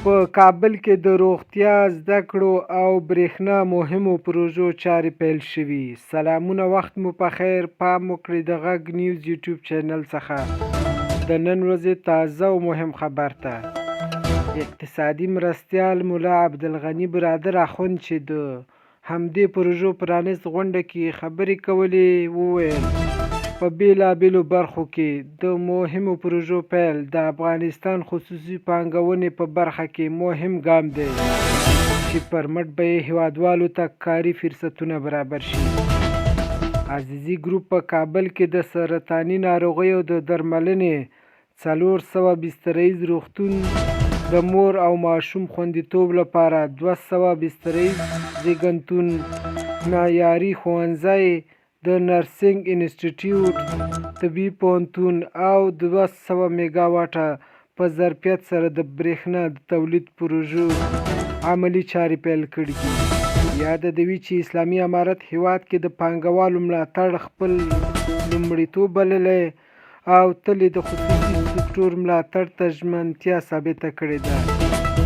په کابل کې د روغتیا، زده کړو او برېښنا مهمو پروژو چارې پیل شوي. سلامونه، وخت مو پخیر. پام وکړئ د غږ نیوز یوټیوب چینل څخه د نن ورځې تازه او مهم خبر ته. اقتصادي مرستیال ملا عبدالغني برادر اخوند چې د همدې پروژو پرانیست غونډه کې خبرې کولې وویل په بیلابیلو برخو کې د مهمو پروژو پیل د افغانستان خصوصي پانګونې په برخه کې مهم ګام دی چې پر مټ به یې هیوادوالو ته کاري فرصتونه برابر شي. عزیزي ګروپ په کابل کې د سرطاني ناروغیو د درملنې 400 بستریز روغتون، د مور او ماشوم خوندیتوب لپاره 200 بستریز زیږنتون، معیاري ښوونځی، د نرسنګ انسټیټیوټ، طبي پوهنتون او 200 میګا واټه په ظرفیت سره د برېښنا د تولید پروژو عملي چارې پیل کړي دي. یاده دې وي چې اسلامي امارت هیواد کې د پانګوالو ملاتړ خپل لومړیتوب بللی او تل یې د خصوصي سکتور ملاتړ ته ژمنتیا ثابته کړې ده.